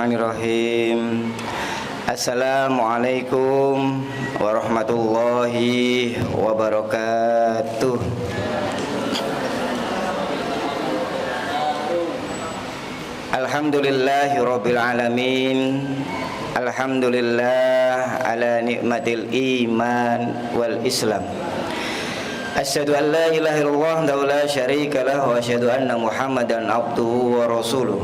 Bismillahirrahmanirrahim. Assalamualaikum warahmatullahi wabarakatuh. Alhamdulillahi rabbil alamin. Alhamdulillah ala nikmatil iman wal islam. Asyhadu an la ilaha illallah wa la syarika lah wa asyhadu anna Muhammadan abduhu wa rasuluh.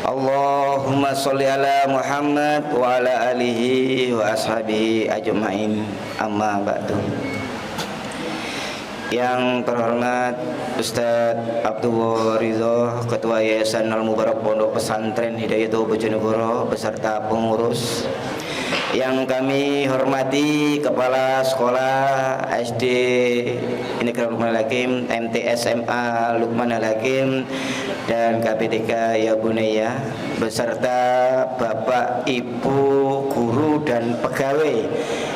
Allahumma sholli ala Muhammad wa ala alihi wa ashabihi ajmain. Amma ba'du. Yang terhormat Ustadz Abdul Ridho, Ketua Yayasan Al-Mubarak Pondok Pesantren Hidayatul Bojonegoro beserta pengurus. Yang kami hormati Kepala Sekolah SD Negeri Lukman Al-Hakim, MTS SMA Lukman Al-Hakim, dan KPTK Ya Bunaya, beserta Bapak, Ibu, guru dan pegawai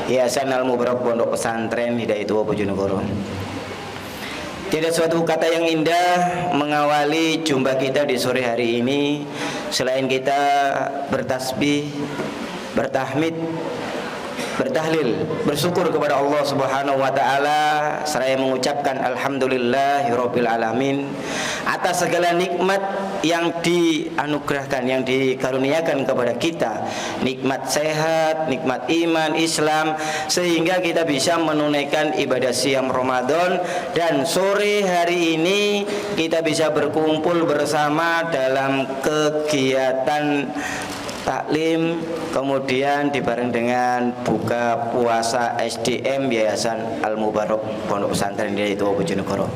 Yayasan Al-Mubarak Pondok Pesantren Hidayatul Bojonegoro. Tidak suatu kata yang indah mengawali jumpa kita di sore hari ini selain kita bertasbih, bertahmid, bertahlil, bersyukur kepada Allah Subhanahu wa taala seraya mengucapkan alhamdulillahirabbil alamin atas segala nikmat yang dianugerahkan, yang dikaruniakan kepada kita, nikmat sehat, nikmat iman, Islam, sehingga kita bisa menunaikan ibadah siam Ramadan, dan sore hari ini kita bisa berkumpul bersama dalam kegiatan taklim, kemudian dibareng dengan buka puasa SDM Yayasan Al-Mubarak Pondok Pesantren Hidayatul Bojonegoro.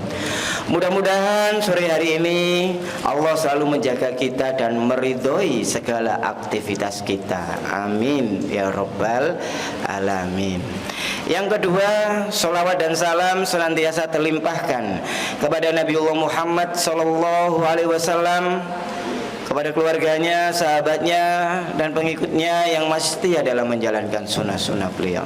Mudah-mudahan sore hari ini Allah selalu menjaga kita dan meridhoi segala aktivitas kita. Amin ya rabbal alamin. Yang kedua, sholawat dan salam senantiasa terlimpahkan kepada Nabiullah Muhammad sallallahu alaihi wasallam, kepada keluarganya, sahabatnya, dan pengikutnya yang masih setia dalam menjalankan sunnah-sunnah beliau.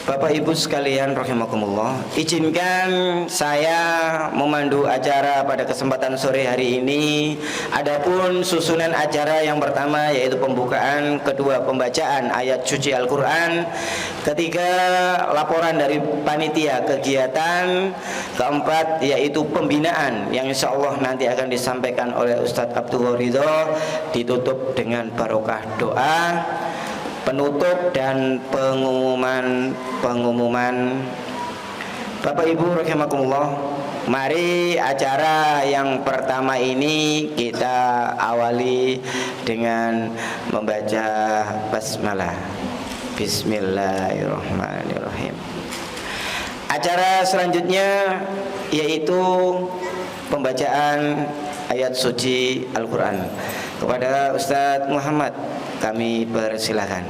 Bapak Ibu sekalian rahimakumullah, izinkan saya memandu acara pada kesempatan sore hari ini. Adapun susunan acara yang pertama yaitu pembukaan, kedua pembacaan ayat suci Al-Quran, ketiga laporan dari panitia kegiatan, keempat yaitu pembinaan yang insya Allah nanti akan disampaikan oleh Ustadz Abdul Ridho, ditutup dengan barokah doa, penutup dan pengumuman. Bapak Ibu rahimakumullah, mari acara yang pertama ini kita awali dengan membaca basmalah. Bismillahirrahmanirrahim. Acara selanjutnya yaitu pembacaan ayat suci Al-Quran. Kepada Ustadz Muhammad kami persilakan.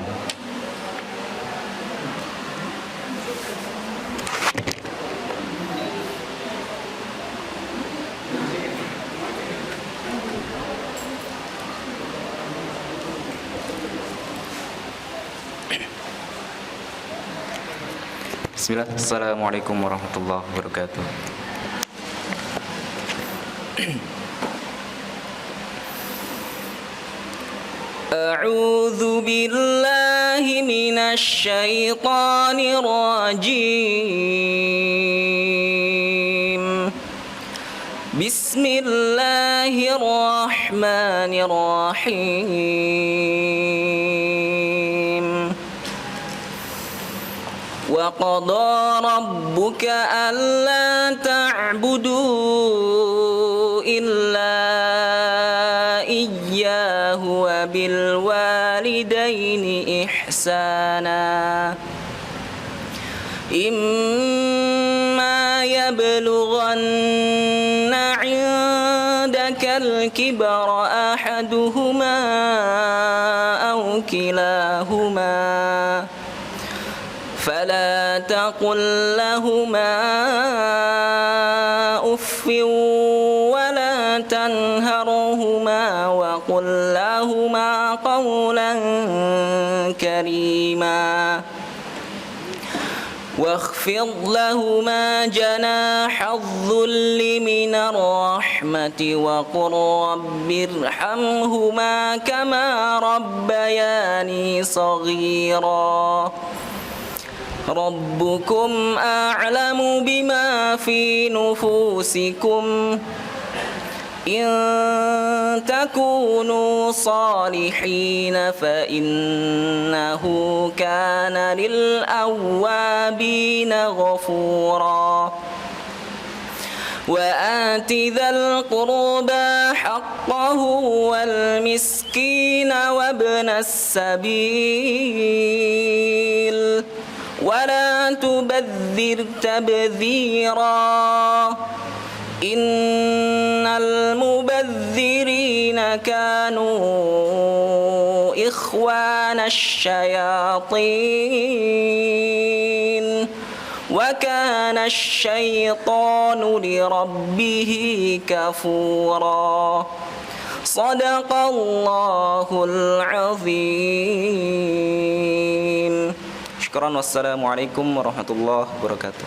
Bismillah. Assalamualaikum warahmatullahi wabarakatuh. A'udzu billahi minasy syaithanir rajim. Bismillahirrahmanirrahim. Wa qada rabbuka alla ta'budu illa iyyahu wa bil walidaini ihsana. Imma yablughanna 'indakal kibara ahaduhuma aw kilahuma فلا تقل لهما أف ولا تنهرهما وقل لهما قولا كريما واخفض لهما جناح الذل من الرحمة وقل رب ارحمهما كما ربياني صغيرا ربكم أعلم بما في نفوسكم إن تكونوا صالحين فإنه كان للأوابين غفورا وآت ذا القربى حقه والمسكين وابن السبيل ولا تبذر تبذيرا إن المبذرين كانوا إخوان الشياطين وكان الشيطان لربه كفورا صدق الله العظيم شكرا والسلام عليكم ورحمة الله وبركاته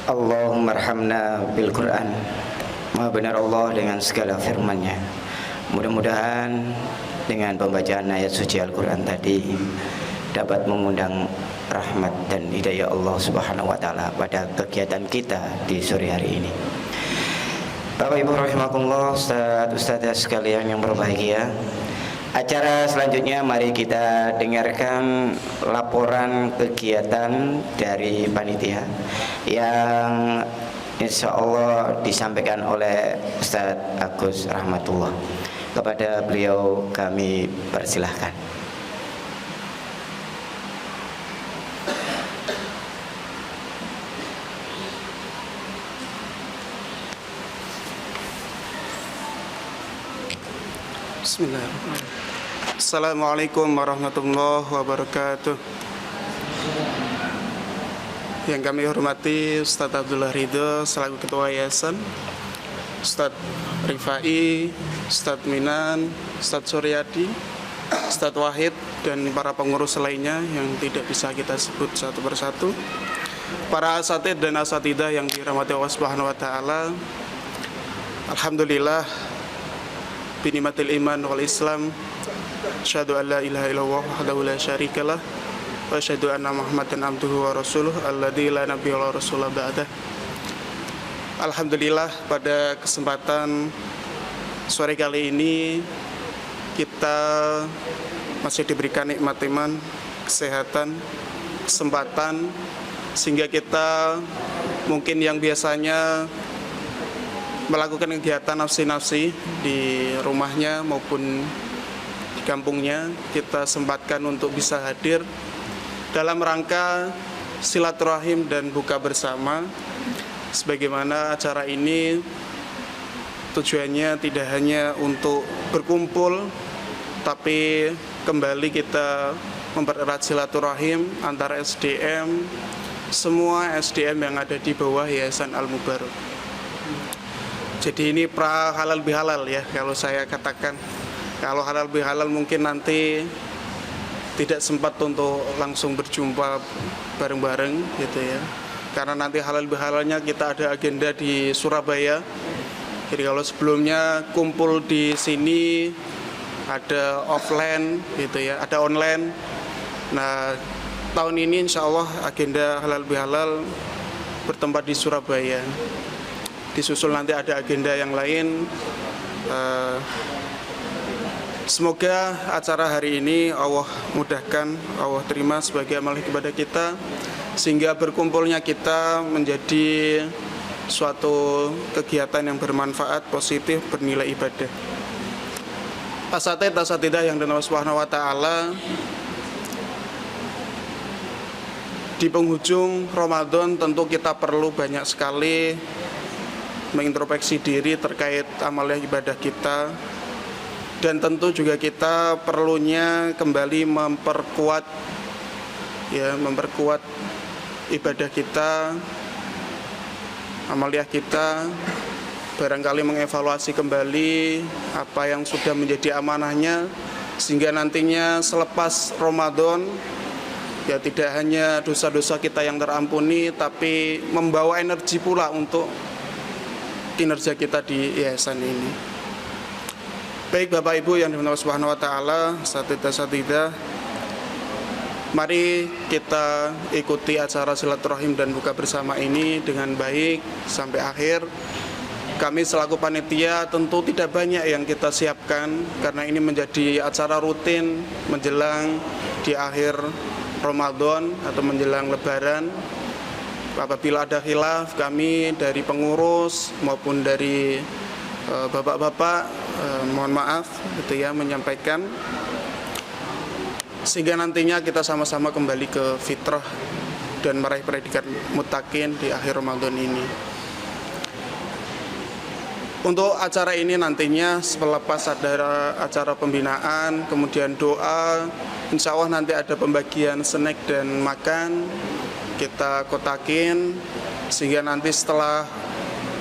Allahumma arhamna bil Quran. Maha benar Allah dengan segala firman-Nya. Mudah-mudahan dengan pembacaan ayat suci Al-Quran tadi dapat mengundang rahmat dan hidayah Allah Subhanahu wa taala pada kegiatan kita di sore hari ini. Bapak Ibu rahimakumullah, Ustaz-ustazah sekalian yang berbahagia. Acara selanjutnya mari kita dengarkan laporan kegiatan dari panitia yang insya Allah disampaikan oleh Ustaz Agus Rahmatullah. Kepada beliau kami persilahkan. Bismillahirrahmanirrahim. Assalamualaikum warahmatullahi wabarakatuh. Yang kami hormati Ustadz Abdullah Ridho selaku Ketua Yayasan, Ustadz Rifai, Ustadz Minan, Ustadz Suryadi, Ustadz Wahid, dan para pengurus lainnya yang tidak bisa kita sebut satu persatu, para asatid dan asatidah yang dirahmati Allah Subhanahu wa taala. Alhamdulillah binimatil iman wal Islam, asyhadu an la ilaha illallah wahdahu la syarikalah wa asyhadu anna Muhammadan abduhu wa rasuluh alladzi la nabiyya wa rasulah ba'dah. Alhamdulillah pada kesempatan sore kali ini kita masih diberikan nikmat iman, kesehatan, kesempatan, sehingga kita mungkin yang biasanya melakukan kegiatan nafsi-nafsi di rumahnya maupun di kampungnya, kita sempatkan untuk bisa hadir dalam rangka silaturahim dan buka bersama. Sebagaimana acara ini tujuannya tidak hanya untuk berkumpul, tapi kembali kita mempererat silaturahim antara SDM, semua SDM yang ada di bawah Yayasan Al-Mubarak. Jadi ini pra halal bihalal ya, kalau saya katakan. Kalau halal bihalal mungkin nanti tidak sempat untuk langsung berjumpa bareng-bareng gitu ya. Karena nanti halal bihalalnya kita ada agenda di Surabaya. Jadi kalau sebelumnya kumpul di sini ada offline gitu ya, ada online. Nah, tahun ini insya Allah agenda halal bihalal bertempat di Surabaya. Disusul nanti ada agenda yang lain. Semoga acara hari ini Allah mudahkan, Allah terima sebagai amal ibadah kita, sehingga berkumpulnya kita menjadi suatu kegiatan yang bermanfaat, positif, bernilai ibadah. Asatid asatidah yang Allah Subhanahu wa taala, di penghujung Ramadan tentu kita perlu banyak sekali mengintrospeksi diri terkait amal ibadah kita, dan tentu juga kita perlunya kembali memperkuat ibadah kita, amaliah kita, barangkali mengevaluasi kembali apa yang sudah menjadi amanahnya, sehingga nantinya selepas Ramadan ya tidak hanya dosa-dosa kita yang terampuni, tapi membawa energi pula untuk kinerja kita di yayasan ini. Baik Bapak Ibu yang dimuliakan Allah Subhanahu wa taala, asatidzah, mari kita ikuti acara silaturahim dan buka bersama ini dengan baik sampai akhir. Kami selaku panitia tentu tidak banyak yang kita siapkan karena ini menjadi acara rutin menjelang di akhir Ramadan atau menjelang Lebaran. Apabila ada khilaf, kami dari pengurus maupun dari bapak-bapak mohon maaf gitu ya, menyampaikan sehingga nantinya kita sama-sama kembali ke fitrah dan meraih predikat muttaqin di akhir Ramadan ini. Untuk acara ini nantinya selepas ada acara pembinaan, kemudian doa, insya Allah nanti ada pembagian snack dan makan, kita kotakin, sehingga nanti setelah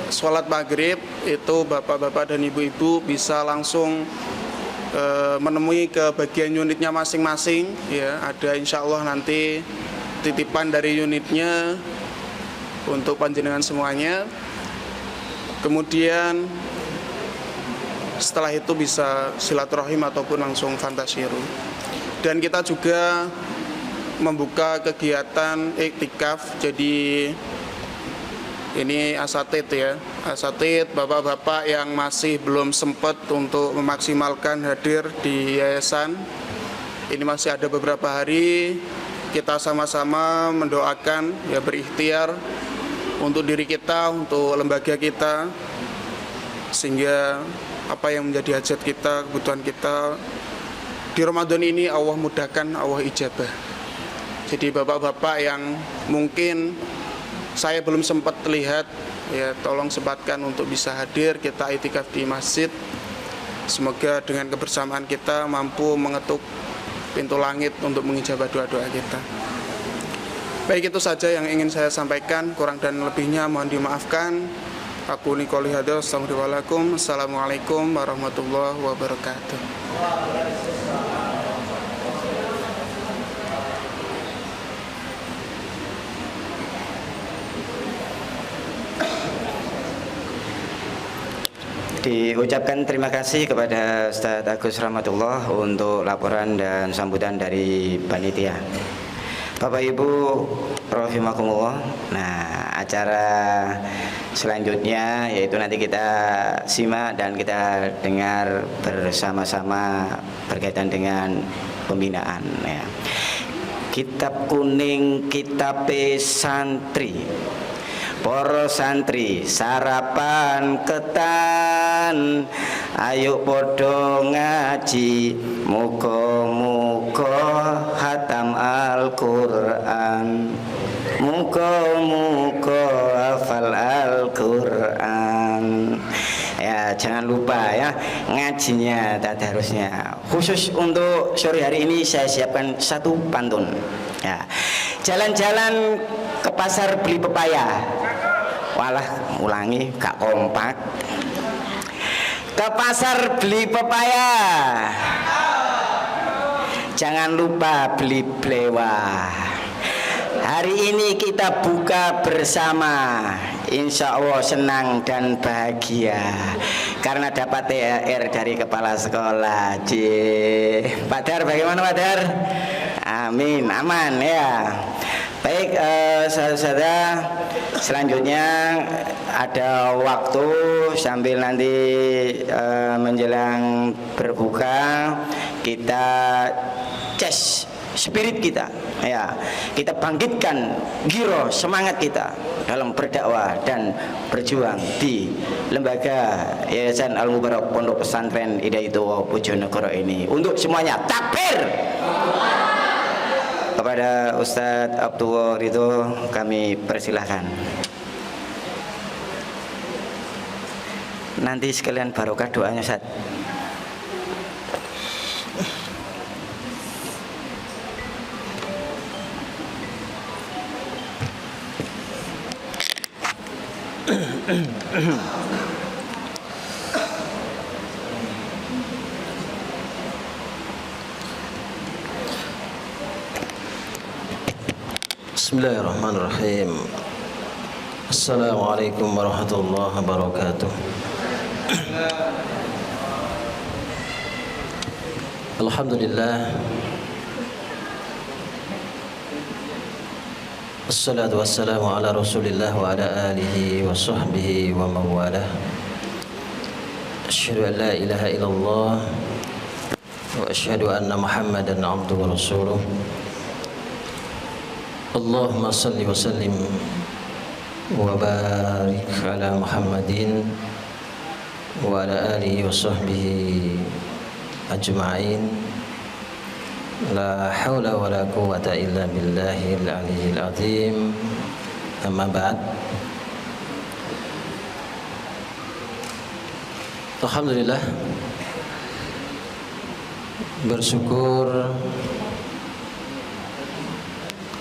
sholat maghrib itu bapak-bapak dan ibu-ibu bisa langsung menemui ke bagian unitnya masing-masing. Ya, ada insya Allah nanti titipan dari unitnya untuk panjenengan semuanya. Kemudian setelah itu bisa silaturahim ataupun langsung fantasiru. Dan kita juga membuka kegiatan iktikaf. Jadi ini asatid ya, asatid bapak-bapak yang masih belum sempat untuk memaksimalkan hadir di yayasan. Ini masih ada beberapa hari, kita sama-sama mendoakan ya, berikhtiar untuk diri kita, untuk lembaga kita, sehingga apa yang menjadi hajat kita, kebutuhan kita di Ramadan ini Allah mudahkan, Allah ijabah. Jadi bapak-bapak yang mungkin saya belum sempat lihat, ya tolong sempatkan untuk bisa hadir, kita itikaf di masjid. Semoga dengan kebersamaan kita mampu mengetuk pintu langit untuk mengijabah doa-doa kita. Baik, itu saja yang ingin saya sampaikan, kurang dan lebihnya mohon dimaafkan. Aku qouli hadza, astagfirullahaladzim. Assalamualaikum warahmatullahi wabarakatuh. Diucapkan terima kasih kepada Ustaz Agus Rahmatullah untuk laporan dan sambutan dari panitia. Bapak Ibu rahimakumullah. Nah, acara selanjutnya yaitu nanti kita simak dan kita dengar bersama-sama berkaitan dengan pembinaan ya. Kitab kuning, kitab santri. Para santri sarapan ketan, ayo podo ngaji, muga-muga hatam Al-Qur'an, muga-muga hafal Al-Qur'an. Ya, jangan lupa ya ngajinya, tadarusnya. Khusus untuk sore hari ini saya siapkan satu pantun. Ya. Jalan-jalan ke pasar beli pepaya. Walah, ulangi gak kompak. Ke pasar beli pepaya. Jangan lupa beli blewah. Hari ini kita buka bersama. Insya Allah senang dan bahagia karena dapat THR dari kepala sekolah. Pak Dar, bagaimana Pak Dar? Amin, aman ya. Baik, saudara, selanjutnya ada waktu sambil nanti menjelang berbuka kita cek spirit kita, ya, kita bangkitkan giro semangat kita dalam berdakwah dan berjuang di lembaga Yayasan Al Mubarak Pondok Pesantren Hidayatullah Bojonegoro ini. Untuk semuanya takbir. Kepada Ustadz Abdullah Ridho kami persilahkan. Nanti sekalian barokah doanya Ustadz. Bismillahirrahmanirrahim. Assalamualaikum warahmatullahi wabarakatuh. Alhamdulillah. Assalatu wassalamu ala Rasulillah wa ala alihi wa sahbihi wa mawalah. Asyhadu an la ilaha illallah wa asyhadu anna Muhammadan abduhu wa rasuluh. Allahumma salli wa sallim wa barik ala Muhammadin wa ala alihi wa sahbihi ajma'in. La haula wa la quwwata illa billahil aliyyil azim. Amma ba'd. Alhamdulillah, bersyukur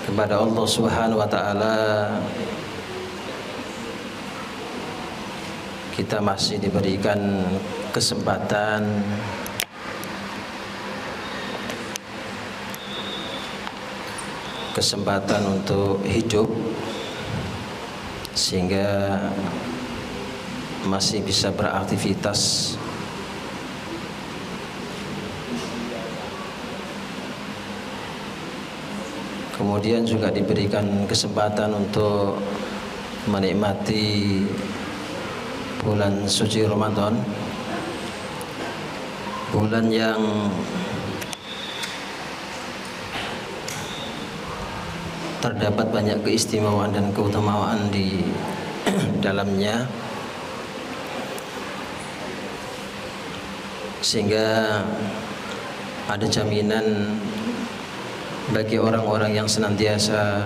kepada Allah Subhanahu wa taala kita masih diberikan kesempatan untuk hidup sehingga masih bisa beraktivitas. Kemudian juga diberikan kesempatan untuk menikmati bulan suci Ramadan, bulan yang terdapat banyak keistimewaan dan keutamaan di dalamnya, sehingga ada jaminan bagi orang-orang yang senantiasa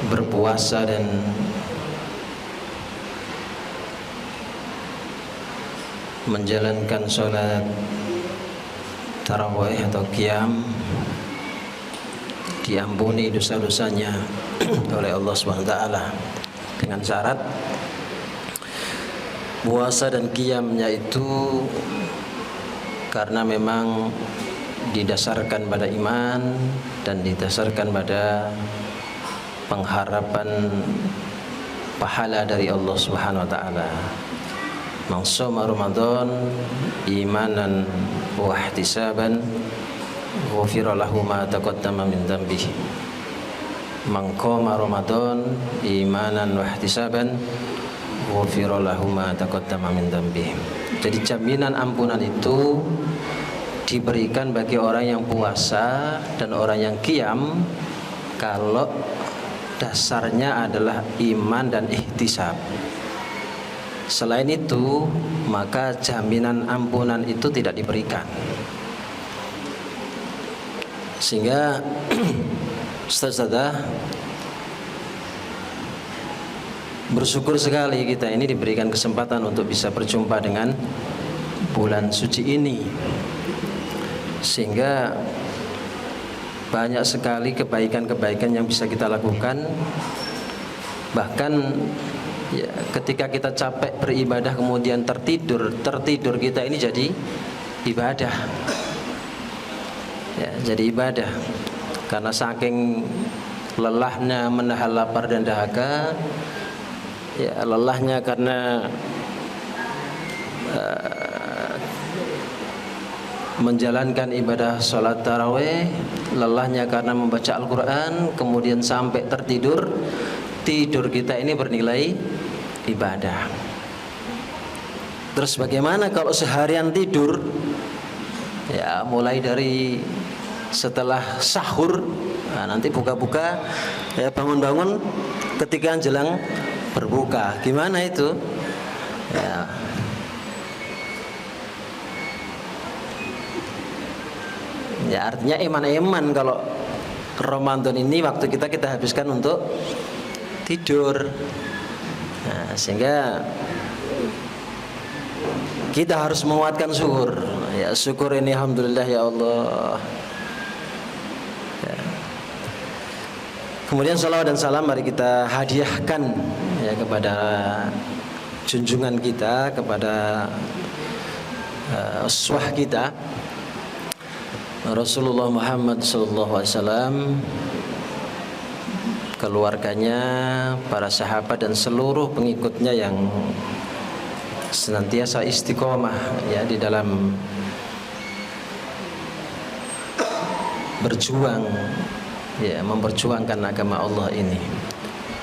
berpuasa dan menjalankan sholat tarawih atau qiyam, diampuni dosa-dosanya oleh Allah SWT, dengan syarat puasa dan qiyamnya itu karena memang didasarkan pada iman dan didasarkan pada pengharapan pahala dari Allah Subhanahu wa taala. Man shoma Ramadan imanan wa ihtisaban ghufira lahu ma taqaddama min dhanbihi. Man qama Ramadan imanan wa ihtisaban ghufira lahu ma taqaddama min dhanbihi. Jadi jaminan ampunan itu diberikan bagi orang yang puasa dan orang yang qiyam kalau dasarnya adalah iman dan ihtisab. Selain itu, maka jaminan ampunan itu tidak diberikan. Sehingga Ustaz-Ustazah, bersyukur sekali kita ini diberikan kesempatan untuk bisa berjumpa dengan bulan suci ini, sehingga banyak sekali kebaikan-kebaikan yang bisa kita lakukan. Bahkan ya, ketika kita capek beribadah kemudian tertidur kita ini jadi ibadah. Ya, jadi ibadah karena saking lelahnya menahan lapar dan dahaga. Ya, lelahnya karena menjalankan ibadah sholat tarawih, lelahnya karena membaca Al-Quran, kemudian sampai tertidur. Tidur kita ini bernilai ibadah. Terus bagaimana kalau seharian tidur? Ya, mulai dari setelah sahur, nah, nanti buka-buka, ya, bangun-bangun ketika jelang berbuka. Gimana itu? Ya. Ya, artinya eman-eman kalau Ramadan ini waktu kita habiskan untuk tidur. Nah, sehingga kita harus menguatkan syukur. Ya, syukur ini alhamdulillah ya Allah. Ya. Kemudian salawat dan salam mari kita hadiahkan ya kepada junjungan kita, kepada uswah kita, Rasulullah Muhammad SAW, keluarganya, para sahabat dan seluruh pengikutnya yang senantiasa istiqomah ya di dalam berjuang ya, memperjuangkan agama Allah ini.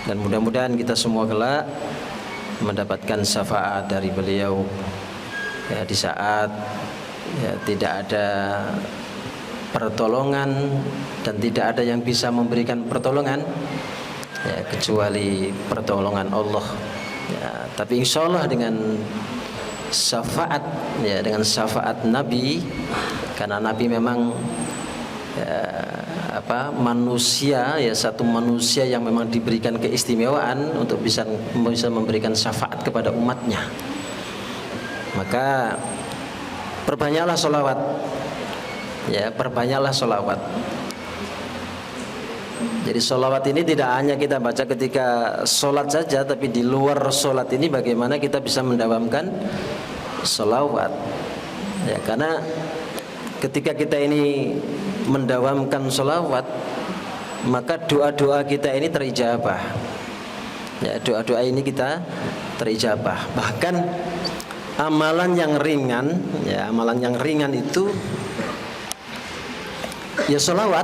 Dan mudah-mudahan kita semua kelak mendapatkan syafaat dari beliau ya, di saat ya, tidak ada pertolongan dan tidak ada yang bisa memberikan pertolongan ya, kecuali pertolongan Allah ya. Tapi insya Allah dengan syafaat ya, dengan syafaat Nabi, karena Nabi memang ya, manusia ya, satu manusia yang memang diberikan keistimewaan untuk bisa memberikan syafaat kepada umatnya. Maka perbanyaklah sholawat ya, perbanyaklah sholawat. Jadi sholawat ini tidak hanya kita baca ketika sholat saja, tapi di luar sholat ini bagaimana kita bisa mendawamkan sholawat ya, karena ketika kita ini mendawamkan sholawat, maka doa-doa kita ini terijabah ya, doa-doa ini kita terijabah. Bahkan amalan yang ringan ya, amalan yang ringan itu ya sholawat,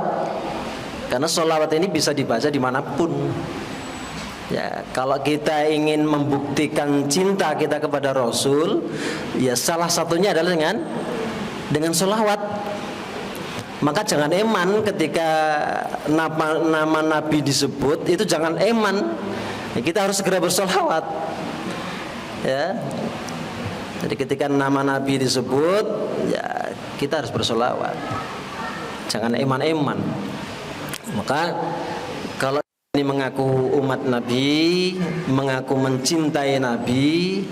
karena sholawat ini bisa dibaca dimanapun ya. Kalau kita ingin membuktikan cinta kita kepada Rasul ya, salah satunya adalah dengan sholawat. Maka jangan eman ketika nama Nabi disebut, itu jangan eman ya, kita harus segera bersholawat ya. Jadi ketika nama Nabi disebut ya, kita harus bersholawat, jangan eman-eman. Maka kalau ini mengaku umat Nabi, mengaku mencintai Nabi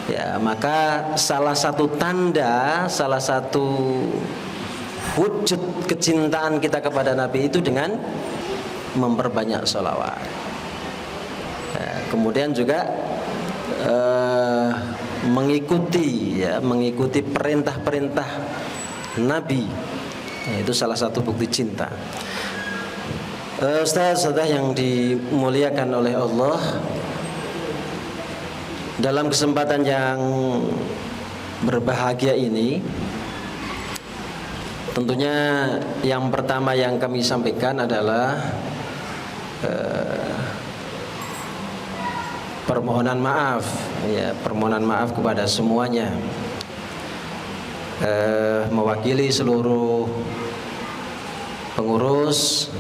ya, maka salah satu tanda, salah satu wujud kecintaan kita kepada Nabi itu dengan memperbanyak sholawat ya. Kemudian juga mengikuti perintah-perintah Nabi ya, itu salah satu bukti cinta. Ustaz-ustaz yang dimuliakan oleh Allah, dalam kesempatan yang berbahagia ini, tentunya yang pertama yang kami sampaikan adalah permohonan maaf ya, permohonan maaf kepada semuanya, mewakili seluruh pengurus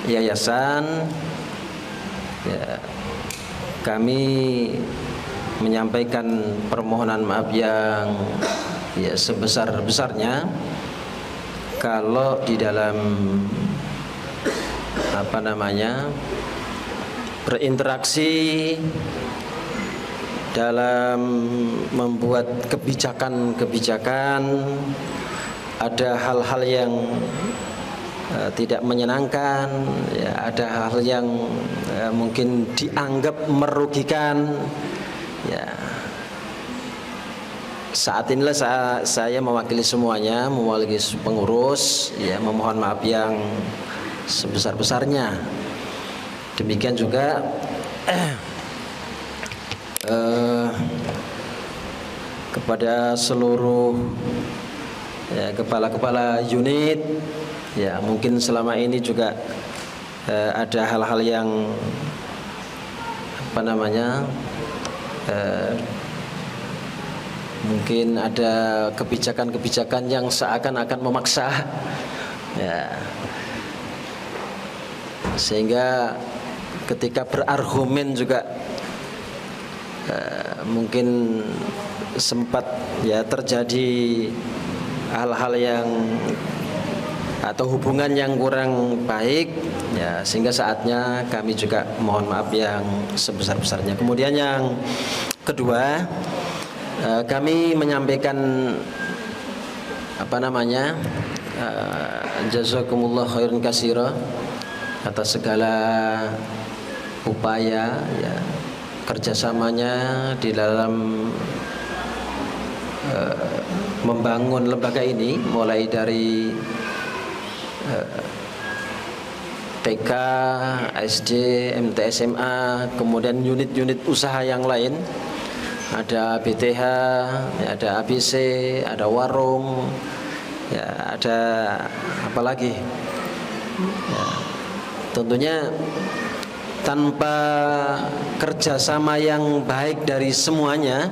yayasan ya, kami menyampaikan permohonan maaf yang ya sebesar-besarnya kalau di dalam berinteraksi dalam membuat kebijakan-kebijakan, ada hal-hal yang tidak menyenangkan ya, ada hal yang mungkin dianggap merugikan ya. Saat inilah saya mewakili semuanya, mewakili pengurus ya, memohon maaf yang sebesar-besarnya. Demikian juga kepada seluruh ya, kepala-kepala unit ya, mungkin selama ini juga ada hal-hal yang mungkin ada kebijakan-kebijakan yang seakan-akan memaksa ya, sehingga ketika berargumen juga mungkin sempat ya terjadi hal-hal yang atau hubungan yang kurang baik ya, sehingga saatnya kami juga mohon maaf yang sebesar-besarnya. Kemudian yang kedua, kami menyampaikan jazakumullah khairan katsira atas segala upaya ya, kerjasamanya di dalam membangun lembaga ini, mulai dari TK, SD, MT SMA, kemudian unit-unit usaha yang lain, ada BTH, ya, ada ABC, ada warung, ya, ada apa lagi? Ya, tentunya tanpa kerjasama yang baik dari semuanya,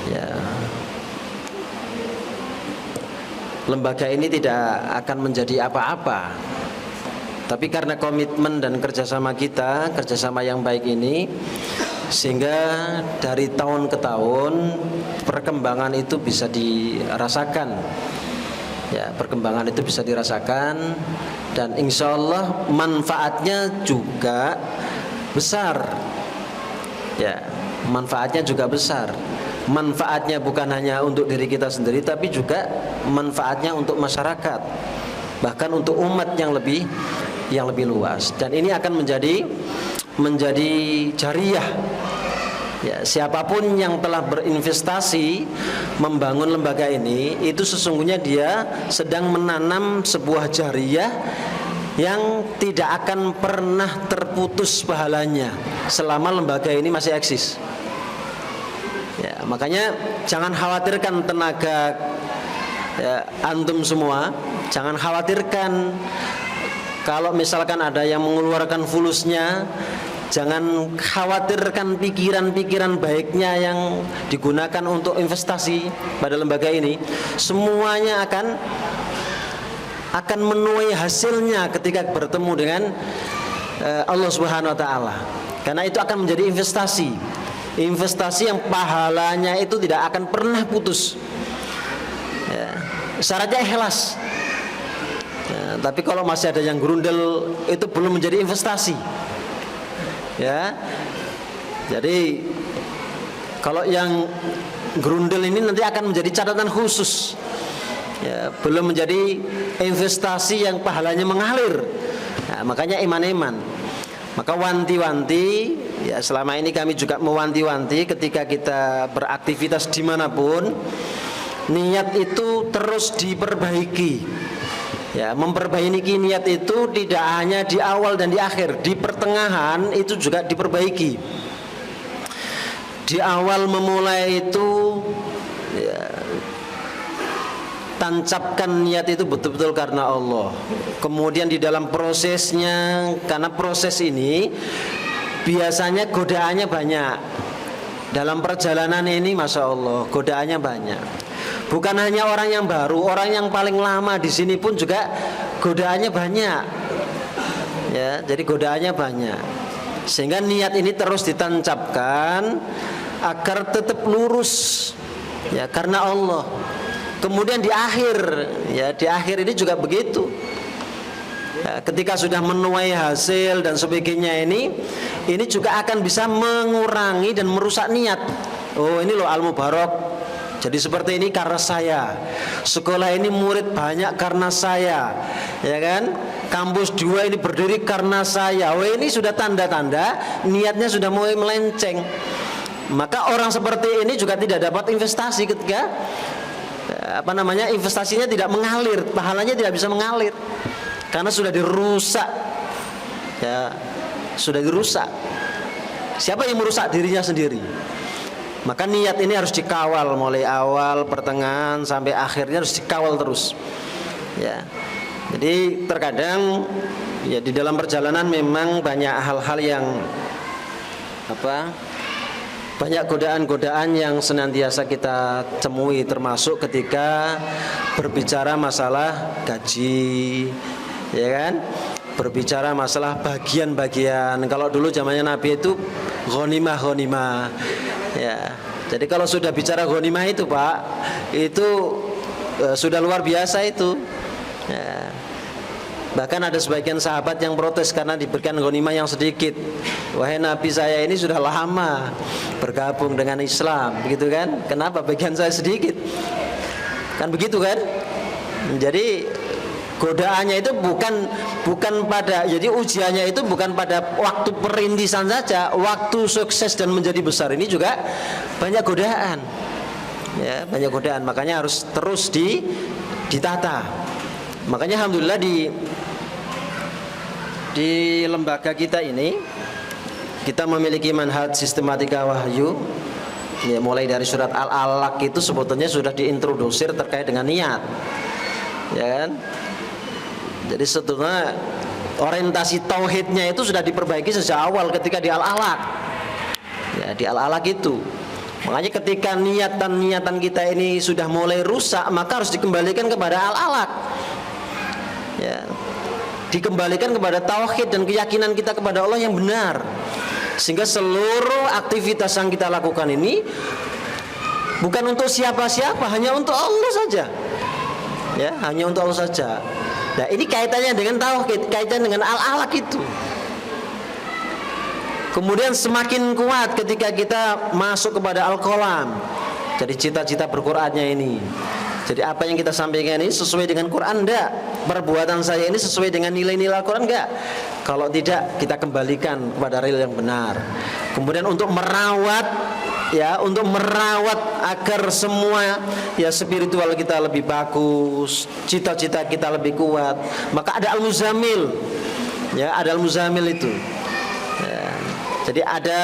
ya, lembaga ini tidak akan menjadi apa-apa. Tapi karena komitmen dan kerjasama kita, kerjasama yang baik ini, sehingga dari tahun ke tahun perkembangan itu bisa dirasakan. Ya, perkembangan itu bisa dirasakan, dan insya Allah manfaatnya juga besar. Ya, manfaatnya juga besar. Manfaatnya bukan hanya untuk diri kita sendiri, tapi juga manfaatnya untuk masyarakat, bahkan untuk umat yang lebih luas. Dan ini akan menjadi jariah. Ya, siapapun yang telah berinvestasi membangun lembaga ini, itu sesungguhnya dia sedang menanam sebuah jariah yang tidak akan pernah terputus pahalanya selama lembaga ini masih eksis. Ya, makanya jangan khawatirkan tenaga, ya, antum semua, jangan khawatirkan kalau misalkan ada yang mengeluarkan fulusnya. Jangan khawatirkan pikiran-pikiran baiknya yang digunakan untuk investasi pada lembaga ini. Semuanya akan menuai hasilnya ketika bertemu dengan Allah Subhanahu wa taala. Karena itu akan menjadi investasi. Investasi yang pahalanya itu tidak akan pernah putus. Ya, syaratnya ikhlas. Ya, tapi kalau masih ada yang gerundel, itu belum menjadi investasi. Ya, jadi kalau yang gerundel ini nanti akan menjadi catatan khusus. Ya, belum menjadi investasi yang pahalanya mengalir. Nah, makanya iman-iman. Maka wanti-wanti, ya, selama ini kami juga mewanti-wanti ketika kita beraktivitas dimanapun, niat itu terus diperbaiki. Ya, memperbaiki niat itu tidak hanya di awal dan di akhir, di pertengahan itu juga diperbaiki. Di awal memulai itu, ya, tancapkan niat itu betul-betul karena Allah. Kemudian di dalam prosesnya, karena proses ini biasanya godaannya banyak. Dalam perjalanan ini, masya Allah, godaannya banyak. Bukan hanya orang yang baru, orang yang paling lama di sini pun juga godaannya banyak. Ya, jadi godaannya banyak. Sehingga niat ini terus ditancapkan agar tetap lurus, ya, karena Allah. Kemudian di akhir, ya, di akhir ini juga begitu. Ya, ketika sudah menuai hasil dan sebagainya ini juga akan bisa mengurangi dan merusak niat. Oh, ini loh Al-Mubarak. Jadi seperti ini karena saya. Sekolah ini murid banyak karena saya. Ya kan? Kampus 2 ini berdiri karena saya. Oh, ini sudah tanda-tanda niatnya sudah mulai melenceng. Maka orang seperti ini juga tidak dapat investasi ketika investasinya tidak mengalir, pahalanya tidak bisa mengalir. Karena sudah dirusak. Ya, sudah dirusak. Siapa yang merusak dirinya sendiri? Maka niat ini harus dikawal mulai awal, pertengahan sampai akhirnya harus dikawal terus. Ya. Jadi terkadang, ya, di dalam perjalanan memang banyak hal-hal yang banyak godaan-godaan yang senantiasa kita temui, termasuk ketika berbicara masalah gaji, ya kan? Berbicara masalah bagian-bagian. Kalau dulu zamannya Nabi itu ghanimah. Ya, jadi kalau sudah bicara ghanimah itu, Pak, itu sudah luar biasa itu. Ya. Bahkan ada sebagian sahabat yang protes karena diberikan ghanimah yang sedikit. Wahai Nabi, saya ini sudah lama bergabung dengan Islam, begitu kan? Kenapa bagian saya sedikit? Kan begitu kan? Jadi godaannya itu bukan pada, jadi ujiannya itu bukan pada waktu perintisan saja, waktu sukses dan menjadi besar ini juga banyak godaan. Ya, banyak godaan, makanya harus terus ditata. Makanya alhamdulillah di lembaga kita ini kita memiliki manhaj sistematika wahyu. Ya, mulai dari surat Al-Alaq itu sebetulnya sudah diintrodusir terkait dengan niat. Ya kan? Jadi sebetulnya orientasi tauhidnya itu sudah diperbaiki sejak awal ketika di Al-Alaq. Ya, di Al-Alaq itu. Makanya ketika niatan kita ini sudah mulai rusak, maka harus dikembalikan kepada Al-Alaq. Ya. Dikembalikan kepada tauhid dan keyakinan kita kepada Allah yang benar. Sehingga seluruh aktivitas yang kita lakukan ini bukan untuk siapa-siapa, hanya untuk Allah saja. Ya, hanya untuk Allah saja. Nah, ini kaitannya dengan tauhid, kaitan dengan Al-Alaq itu. Kemudian semakin kuat ketika kita masuk kepada Al-Qalam. Jadi cita-cita berqurannya ini. Jadi apa yang kita sampaikan ini sesuai dengan Quran enggak? Perbuatan saya ini sesuai dengan nilai-nilai Al-Quran enggak? Kalau tidak, kita kembalikan kepada real yang benar. Kemudian untuk merawat agar semua spiritual kita lebih bagus, cita-cita kita lebih kuat, maka ada Al-Muzammil. Ya, ada Al-Muzammil itu. Ya. Jadi ada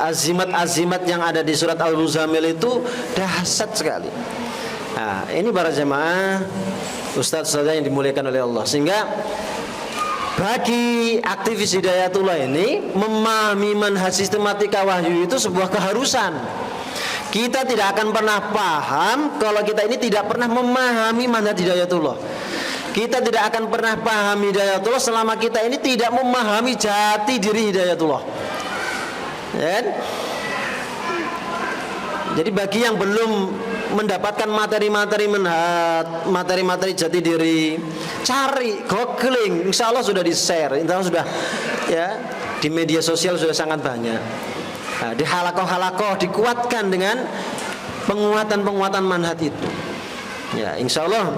azimat-azimat yang ada di surat Al-Muzammil itu dahsyat sekali. Nah, ini para jemaah ustaz-ustazah yang dimuliakan oleh Allah. Sehingga bagi aktivis Hidayatullah ini memahami manhaj sistematika wahyu itu sebuah keharusan. Kita tidak akan pernah paham kalau kita ini tidak pernah memahami manhaj Hidayatullah. Kita tidak akan pernah paham Hidayatullah selama kita ini tidak memahami jati diri Hidayatullah. Ya? Jadi bagi yang belum mendapatkan materi-materi jati diri, cari, googling, insya Allah sudah di-share, insya Allah sudah ya di media sosial sudah sangat banyak. Nah, di halakoh dikuatkan dengan penguatan manhaj itu. Ya, insya Allah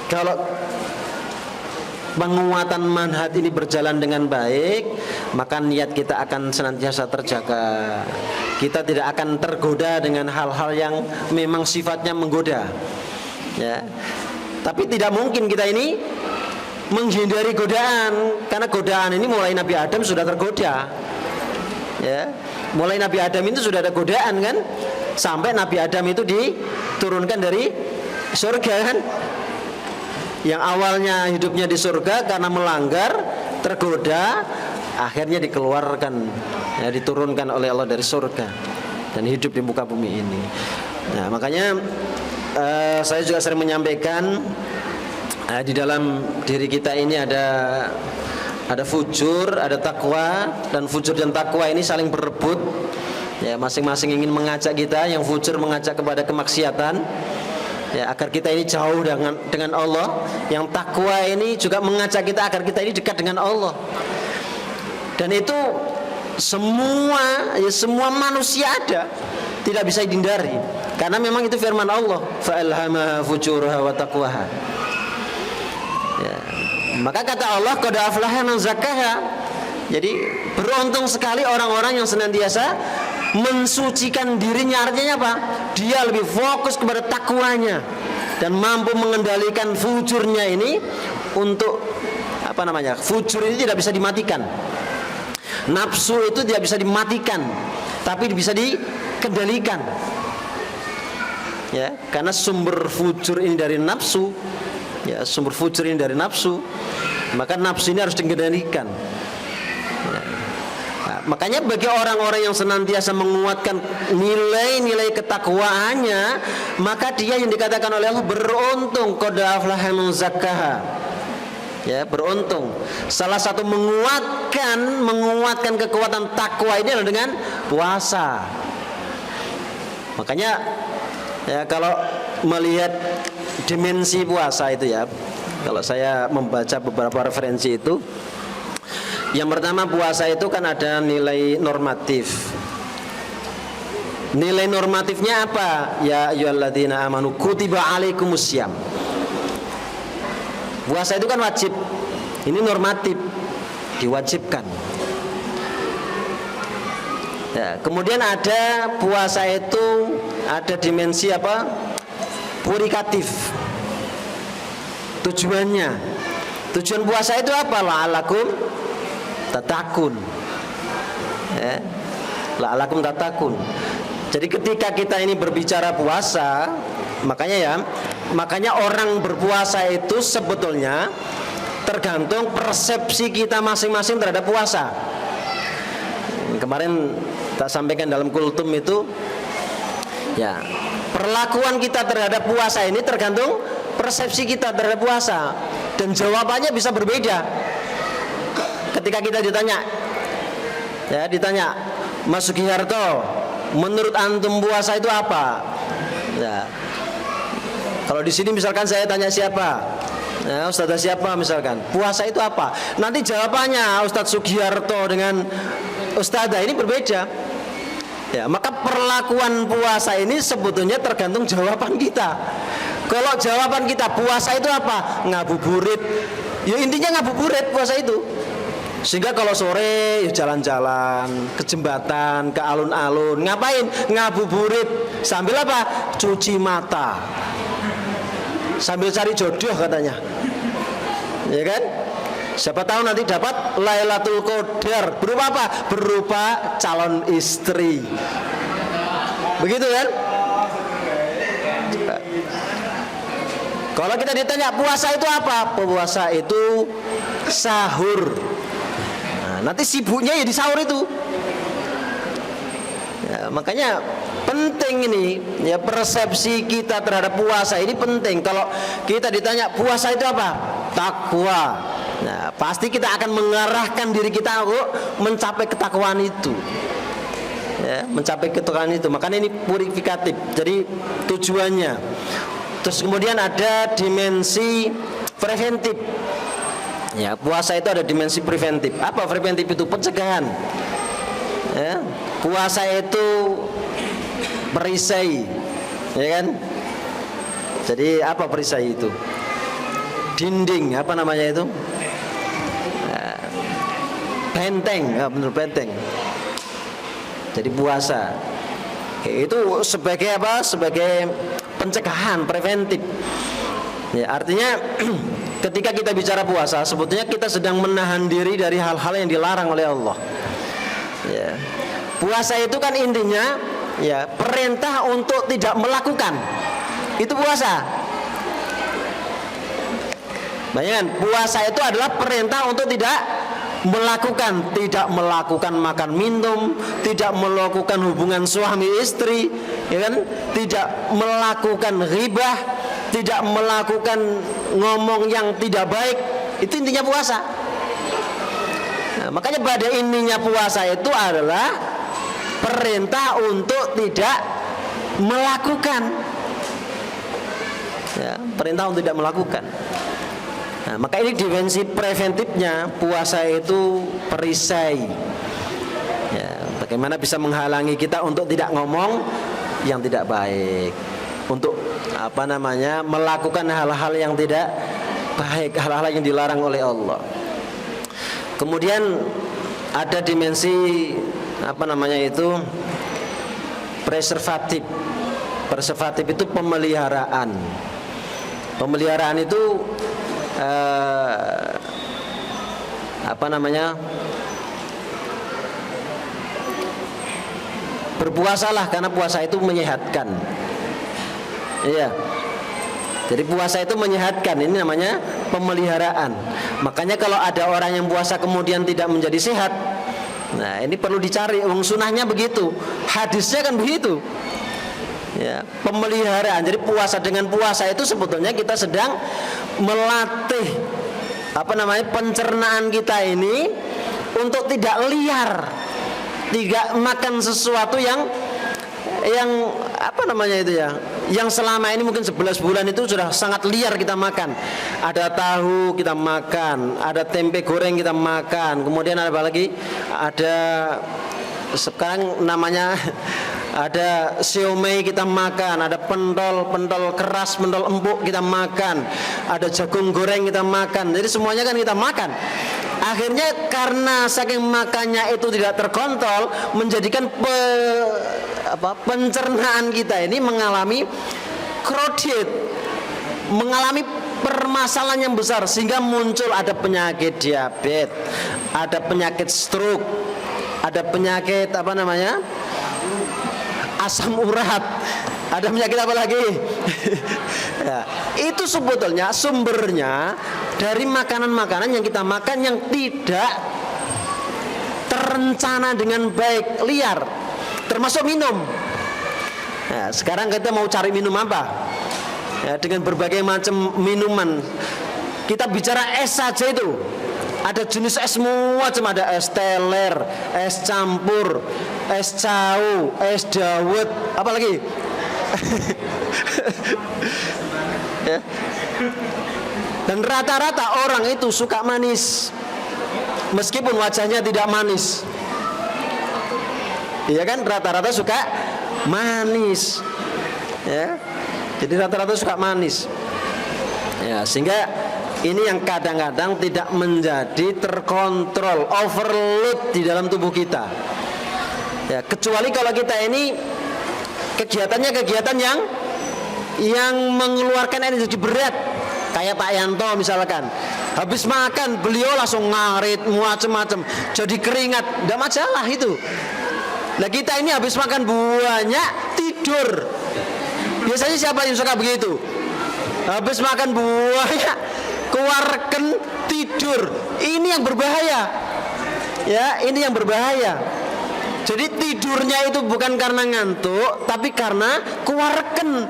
kalau penguatan manhaj ini berjalan dengan baik, maka niat kita akan senantiasa terjaga. Kita tidak akan tergoda dengan hal-hal yang memang sifatnya menggoda. Ya. Tapi tidak mungkin kita ini menghindari godaan, karena godaan ini mulai Nabi Adam sudah tergoda. Ya. Mulai Nabi Adam itu sudah ada godaan kan? Sampai Nabi Adam itu diturunkan dari surga kan? Yang awalnya hidupnya di surga karena melanggar, tergoda, akhirnya dikeluarkan, ya, diturunkan oleh Allah dari surga dan hidup di muka bumi ini. Nah, makanya saya juga sering menyampaikan di dalam diri kita ini ada fujur, ada takwa, dan fujur dan takwa ini saling berebut. Ya, masing-masing ingin mengajak kita. Yang fujur mengajak kepada kemaksiatan, ya, agar kita ini jauh dengan Allah. Yang takwa ini juga mengajak kita agar kita ini dekat dengan Allah. Dan itu semua manusia ada, tidak bisa dihindari, karena memang itu firman Allah, fa'alhamaha fujuraha wa taqwaha. Ya. Maka kata Allah, qad aflaha man zakkaha. Jadi beruntung sekali orang-orang yang senantiasa mensucikan dirinya. Artinya apa? Dia lebih fokus kepada takwanya dan mampu mengendalikan fujurnya ini untuk fujur ini tidak bisa dimatikan. Nafsu itu tidak bisa dimatikan, tapi bisa dikendalikan. Ya, karena sumber fujur ini dari nafsu. Ya, sumber fujur ini dari nafsu. Maka nafsu ini harus dikendalikan. Ya. Nah, makanya bagi orang-orang yang senantiasa menguatkan nilai-nilai ketakwaannya, maka dia yang dikatakan oleh Allah beruntung, qad aflaha man zakkaha. Ya, beruntung. Salah satu menguatkan kekuatan takwa ini adalah dengan puasa. Makanya ya, kalau melihat dimensi puasa itu, ya, kalau saya membaca beberapa referensi itu, yang pertama, puasa itu kan ada nilai normatif. Nilai normatifnya apa? Ya ayyuhalladzina amanu kutiba alaikumussyam. Puasa itu kan wajib. Ini normatif, diwajibkan. Ya, kemudian ada puasa itu ada dimensi apa? Purikatif. tujuannya. Tujuan puasa itu apa? La'alakum tatakun. Ya. La'alakum tatakun. Jadi ketika kita ini berbicara puasa, makanya orang berpuasa itu sebetulnya tergantung persepsi kita masing-masing terhadap puasa. Kemarin tak sampaikan dalam kultum itu, ya, perlakuan kita terhadap puasa ini tergantung persepsi kita terhadap puasa, dan jawabannya bisa berbeda. Ketika kita ditanya, Mas Sugiharto, menurut antum puasa itu apa? Ya. Kalau di sini misalkan saya tanya siapa, ya, Ustazah siapa misalkan, puasa itu apa? Nanti jawabannya Ustadz Sugiharto dengan Ustazah ini berbeda. Ya, maka perlakuan puasa ini sebetulnya tergantung jawaban kita. Kalau jawaban kita puasa itu apa? Ngabuburit. Ya intinya ngabuburit puasa itu. Sehingga kalau sore ya jalan-jalan ke jembatan, ke alun-alun, ngapain? Ngabuburit. Sambil apa? Cuci mata. Sambil cari jodoh katanya. Ya kan? Siapa tahu nanti dapat Lailatul Qadar. Berupa apa? Berupa calon istri. Begitu kan? Kalau kita ditanya puasa itu apa? Puasa itu sahur. Nah, nanti sibuknya ya di sahur itu. Ya, makanya penting ini, ya, persepsi kita terhadap puasa ini penting. Kalau kita ditanya puasa itu apa? Takwa. Nah, pasti kita akan mengarahkan diri kita untuk mencapai ketakwaan itu. Ya, mencapai ketakwaan itu. Makanya ini purifikatif. Jadi tujuannya. Terus kemudian ada dimensi preventif. Ya, puasa itu ada dimensi preventif. Apa preventif itu? Pencegahan. Ya, puasa itu perisai, ya kan? Jadi apa perisai itu? Dinding, apa namanya itu? Benteng, ya benar, benteng. Jadi puasa itu sebagai apa? Sebagai pencegahan preventif. Ya, artinya ketika kita bicara puasa, sebetulnya kita sedang menahan diri dari hal-hal yang dilarang oleh Allah. Ya. Puasa itu kan intinya, ya, perintah untuk tidak melakukan. Itu puasa. Bayangkan, puasa itu adalah perintah untuk tidak melakukan makan minum, tidak melakukan hubungan suami istri, ya kan? Tidak melakukan ghibah, tidak melakukan ngomong yang tidak baik. Itu intinya puasa. Nah, makanya pada intinya puasa itu adalah perintah untuk tidak melakukan. Ya, perintah untuk tidak melakukan. Nah, maka ini dimensi preventifnya, puasa itu perisai. Ya, bagaimana bisa menghalangi kita untuk tidak ngomong yang tidak baik, untuk melakukan hal-hal yang tidak baik, hal-hal yang dilarang oleh Allah. Kemudian ada dimensi preservatif. Preservatif itu pemeliharaan. Pemeliharaan itu berpuasalah, karena puasa itu menyehatkan. Iya. Jadi puasa itu menyehatkan, ini namanya pemeliharaan. Makanya kalau ada orang yang puasa kemudian tidak menjadi sehat, nah ini perlu dicari, sunnahnya begitu, hadisnya kan begitu. Ya, pemeliharaan. Jadi puasa, dengan puasa itu sebetulnya kita sedang melatih pencernaan kita ini untuk tidak liar, tidak makan sesuatu yang yang selama ini mungkin 11 bulan itu sudah sangat liar kita makan. Ada tahu kita makan, ada tempe goreng kita makan, kemudian ada apa lagi? Ada sekarang namanya ada siomay kita makan, ada pentol keras, pentol empuk kita makan, ada jagung goreng kita makan. Jadi semuanya kan kita makan. Akhirnya karena saking makannya itu tidak terkontrol, menjadikan pencernaan kita ini mengalami krodit, mengalami permasalahan yang besar sehingga muncul ada penyakit diabetes, ada penyakit stroke, ada penyakit asam urat, ada penyakit apa lagi? Ya, itu sebetulnya sumbernya dari makanan-makanan yang kita makan yang tidak terencana dengan baik, liar, termasuk minum. Nah, sekarang kita mau cari minum apa? Ya, dengan berbagai macam minuman. Kita bicara es saja itu. Ada jenis es macam, ada es teler, es campur, es cau, es dawet, apa lagi? Ya. Dan rata-rata orang itu suka manis, meskipun wajahnya tidak manis. Iya kan, rata-rata suka manis. Ya. Jadi rata-rata suka manis. Ya, sehingga ini yang kadang-kadang tidak menjadi terkontrol, overload di dalam tubuh kita. Ya, kecuali kalau kita ini kegiatannya kegiatan yang mengeluarkan energi berat, kayak Pak Yanto misalkan. Habis makan beliau langsung ngarit macam-macam, jadi keringat, tidak masalah itu. Nah, kita ini habis makan banyak tidur. Biasanya siapa yang suka begitu? Habis makan banyak keluarkan tidur. Ini yang berbahaya. Ya, ini yang berbahaya. Jadi tidurnya itu bukan karena ngantuk, tapi karena keluarkan.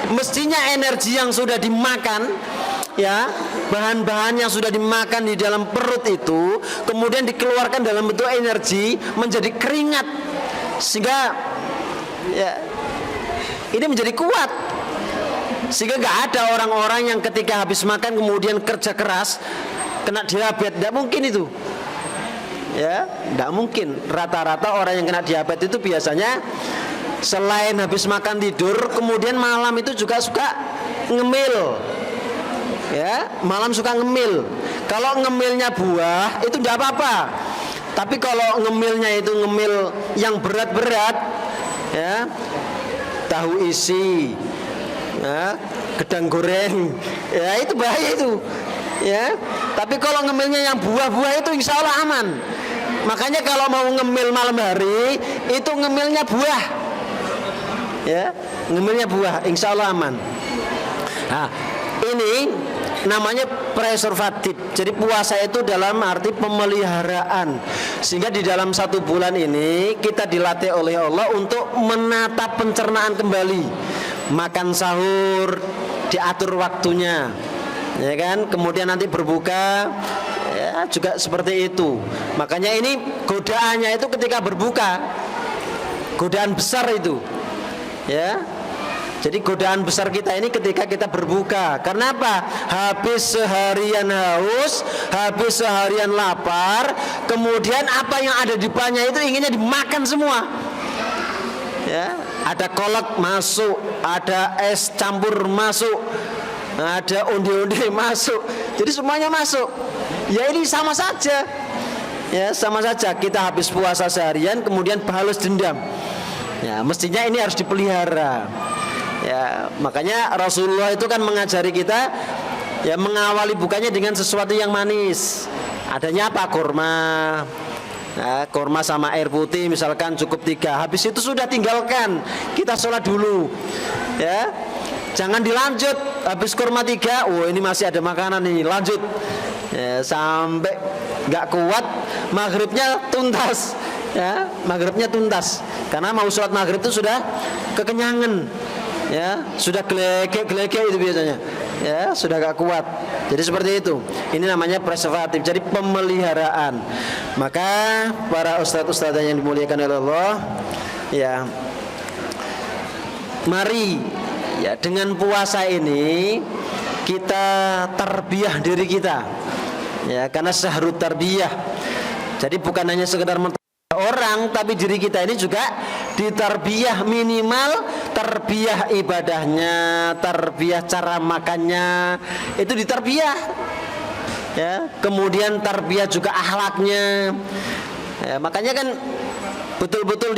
Mestinya energi yang sudah dimakan, ya, bahan-bahan yang sudah dimakan di dalam perut itu kemudian dikeluarkan dalam bentuk energi menjadi keringat, sehingga ya ini menjadi kuat. Sehingga nggak ada orang-orang yang ketika habis makan kemudian kerja keras kena diabetes, tidak mungkin itu. Ya, tidak mungkin. Rata-rata orang yang kena diabetes itu biasanya selain habis makan tidur, kemudian malam itu juga suka ngemil. Ya, malam suka ngemil. Kalau ngemilnya buah itu tidak apa-apa. Tapi kalau ngemilnya itu ngemil yang berat-berat, ya, tahu isi, ya, gedang goreng, ya itu bahaya itu, ya. Tapi kalau ngemilnya yang buah-buah itu insya Allah aman. Makanya kalau mau ngemil malam hari itu ngemilnya buah, ya, ngemilnya buah, insya Allah aman. Nah, ini namanya preservatif. Jadi puasa itu dalam arti pemeliharaan, sehingga di dalam 1 bulan ini kita dilatih oleh Allah untuk menata pencernaan kembali. Makan sahur diatur waktunya, ya kan, kemudian nanti berbuka ya juga seperti itu. Makanya ini godaannya itu ketika berbuka, godaan besar itu, ya. Jadi godaan besar kita ini ketika kita berbuka. Karena apa? Habis seharian haus, habis seharian lapar, kemudian apa yang ada di depannya itu inginnya dimakan semua. Ya, ada kolak masuk, ada es campur masuk, ada onde-onde masuk. Jadi semuanya masuk. Ya ini sama saja. Ya, sama saja kita habis puasa seharian kemudian balas dendam. Ya, mestinya ini harus dipelihara. Ya, makanya Rasulullah itu kan mengajari kita ya mengawali bukanya dengan sesuatu yang manis. Adanya apa? Kurma. Nah, kurma sama air putih misalkan cukup 3. Habis itu sudah tinggalkan. Kita sholat dulu. Ya. Jangan dilanjut. Habis kurma 3, oh ini masih ada makanan ini, lanjut. Ya, sampai nggak kuat, maghribnya tuntas. Ya, maghribnya tuntas. Karena mau sholat maghrib itu sudah kekenyangan. Ya, sudah gelegek itu biasanya. Ya, sudah gak kuat. Jadi seperti itu. Ini namanya preservatif. Jadi pemeliharaan. Maka para ustadz-ustadzah yang dimuliakan oleh Allah, ya, mari ya dengan puasa ini kita tarbiyah diri kita. Ya, karena syahrut tarbiyah. Jadi bukan hanya sekedar orang, tapi diri kita ini juga ditarbiyah, minimal tarbiyah ibadahnya, tarbiyah cara makannya, itu ditarbiyah. Ya, kemudian tarbiyah juga akhlaknya. Ya, makanya kan betul-betul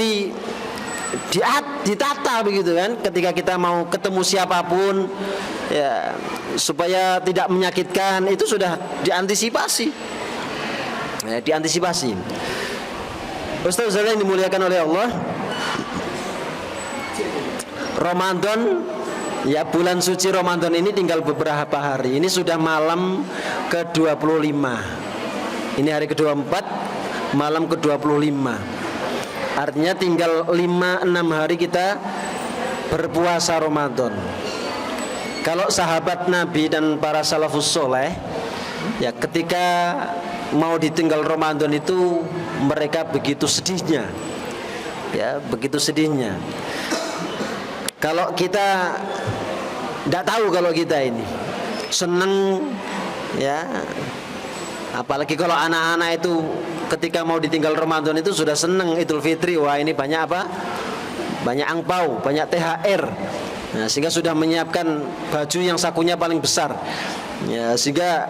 ditata begitu kan, ketika kita mau ketemu siapapun ya, supaya tidak menyakitkan, itu sudah diantisipasi ya, diantisipasi. Ustaz yang dimuliakan oleh Allah, Ramadan ya, bulan suci Ramadan ini tinggal beberapa hari. Ini sudah malam ke-25. Ini hari ke-24, malam ke-25. Artinya tinggal 5-6 hari kita berpuasa Ramadan. Kalau sahabat Nabi dan para salafus soleh ya, ketika mau ditinggal Ramadan itu mereka begitu sedihnya. Ya, begitu sedihnya. Kalau kita tidak tahu, kalau kita ini seneng ya, apalagi kalau anak-anak itu ketika mau ditinggal Ramadan itu sudah seneng Idul Fitri. Wah, ini banyak apa? Banyak angpau, banyak THR. Nah, sehingga sudah menyiapkan baju yang sakunya paling besar. Ya, sehingga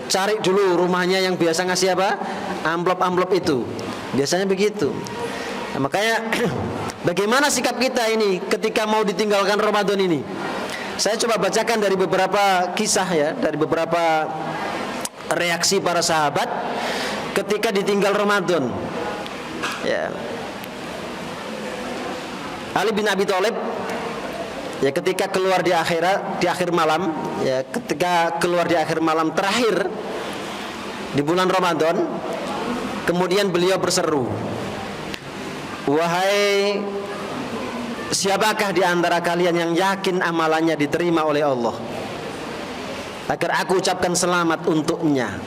cari dulu rumahnya yang biasa ngasih apa? Amplop-amplop itu. Biasanya begitu. Nah, makanya bagaimana sikap kita ini ketika mau ditinggalkan Ramadan ini? Saya coba bacakan dari beberapa kisah ya, dari beberapa reaksi para sahabat ketika ditinggal Ramadan. Ya. Ali bin Abi Thalib ya, ketika keluar di akhir malam ya, ketika keluar di akhir malam terakhir di bulan Ramadan, kemudian beliau berseru, "Wahai siapakah di antara kalian yang yakin amalannya diterima oleh Allah, agar aku ucapkan selamat untuknya?"